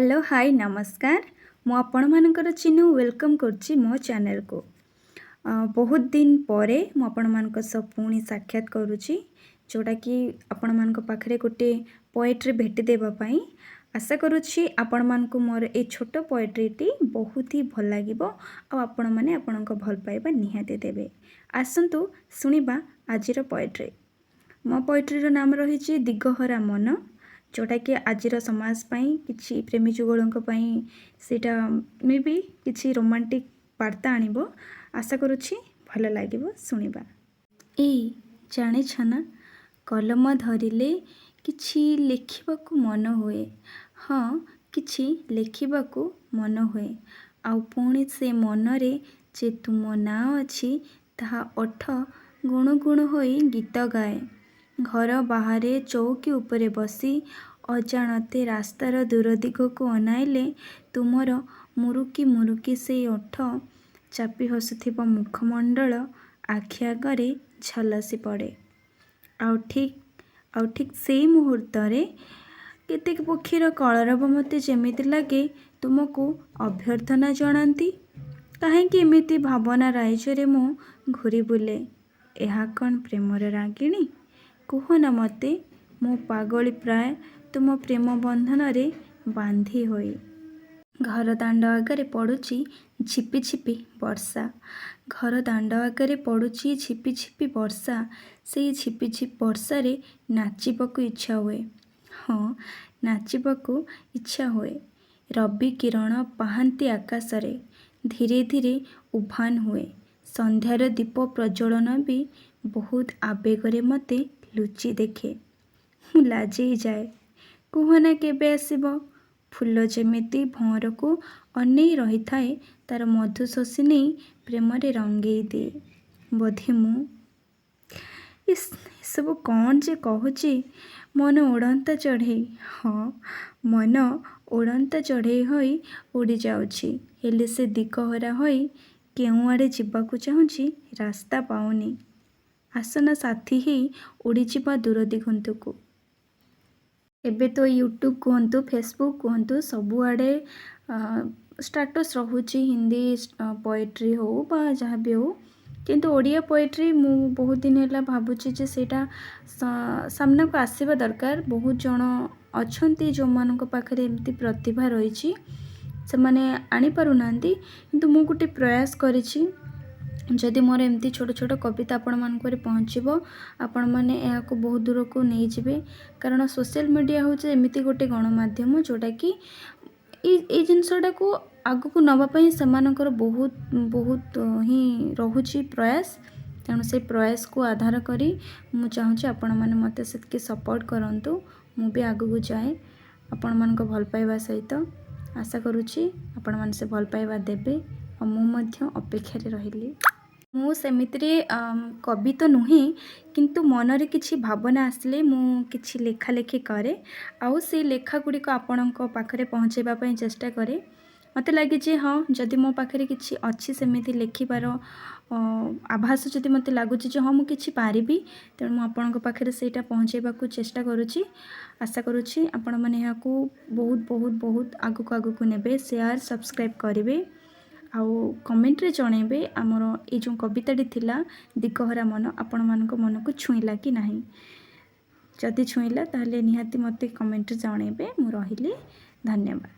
Hello hi नमस्कार मु आपण मानकर चिन्हू वेलकम करछि मो चैनल को बहुत दिन परे मु आपण मानक सब पुणी साक्षात करुछि जोटा कि आपण मानक पाखरे गोटे पोएट्री भेटी देबा पई आशा करुछि आपण मानक मोर ए छोट पोएट्रीटी बहुत ही भल लागिबो आ आपण माने आपणक भल पाइबा निहाते देबे। आसंतु सुनिबा आजिर पोएट्री। मो पोएट्री नाम रही दिगहरा मन, जोटा कि आजिर समाज पाई किछि प्रेमी जुगलंक पाई सेटा मे भी किछि रोमांटिक वार्ता आनिबो। आशा करुछि भल लागिबो सुनिबा। ए जाने छना कलम धरिले किछि लेखिबाकू मन हुए। हाँ किछि लेखिबाकू मन हुए आउ पुणी से मनरे जे तुम ना अछि ताहा ओठ गुण गुण होई गीत गाए। घर बाहरे चौकी उपरे बसी अजाणते रास्तार दूर दिग को अनाइले तुमर मुरुकी मुरुकी से ओठ चापी हसुथिब मुखमंडल आखि आगरे झलसी पड़े। आउ ठीक से मुहूर्त केतेक पक्षीर कलरव मते जेमिति लागे तुमको अभ्यर्थना जनाती। काहेकि एमिति भावना राइजरे मु घूरी बुले। एहा कौन प्रेमर रागिणी कुहना मते मो पागली प्राय तुम प्रेम बंधन रे बांधी होई। घर दांड आगरे पड़ुची झिपी झिपी वर्षा। घर दांड आगरे पड़ुची झिपी झिपी वर्षा। से झिपी झिपी वर्षा रे नाचिबाकू इच्छा हुए। हाँ नाचिबाकू इच्छा हुए। रवि किरण पाहांती आकाशरे धीरे धीरे उभान हुए। संध्यार दीप प्रज्वलन भी बहुत आवेगरे मते लुचि देखे। मु लाजई जाए। कुहना केबे आसीबो। फूल जेमिति भंवर को अनेई रही थाए तार मधु शोषी नहीं प्रेमरे रंगई दे। बोधे मु इस सब कौन जे कहूची मन उड़ंता चढ़े। हाँ मन उड़ंता चढ़े होई उड़ी जाउची हेले से दिगहरा होई केउ आड़े जिबाकू चाहूची रास्ता पाउनी। आसना साथी ही उड़ी जिबा दूर दिगंतुकू। एबे तो यूट्यूब कहतु फेसबुक कहतु सबुआड़े स्टाटस रहुची हिंदी पोएट्री हो बा जहाँ भी हो, किंतु ओडिया पोएट्री मु बहुत दिन है भावुची जे सेटा सामना को आसीबा दरकार। बहुत जन अछंती जो मान पाखरे एमती प्रतिभा रही से माने आनी पारु नांदी, किंतु मु गोटे प्रयास करिछि जदि मोर एमती छोट छोट कविता आपण मानक पहुँचब आपण मैंने यहाँ बहुत दूर को नहीं जाए। कारण सोशल मीडिया हूँ एमती गोटे गणमाध्यम जोटा कि ये जिनसटा को आग को नवापाई से बहुत बहुत ही रोचे प्रयास। तेणु से प्रयास को आधार करी मु चाहूँगी आपण मैंने मत से सपोर्ट करंतु मु भी आग को जाए आपण मानक भल पाइबा सहित। आशा करुच्ची आपण मैंने से भल पाइबा देबे और मु अपेक्षा रही। मु सेमित्रे कवि तो नुहे किंतु मनरे किछि भावना आसले मु किछि लेखा लेखी करे आउ से लेखा गुड़ी को आपणक पाखरे पहुँचेबा पई चेष्टा करे। मते लगे जे हाँ जदि मो पाखरे किछि अच्छी सेमिति लेखिबार आभास जदि मते लागुछि जे हाँ मु किछि पारिबी तेणु मु आपणक पाखरे सेटा पहुँचेबाकू चेष्टा करुछि। आशा करुछि आपण माने याकू बहुत बहुत बहुत आगू नेबे शेयर सब्सक्राइब करेंगे आउ कमेंट रे जणेबे आमर ए जो कविताटी थिला दिगहरा मन आपण मानक मन को छुईला कि नाही। जदि छुईला ताहले निहाती मते कमेंट रे जणेबे। मु रहिली धन्यवाद।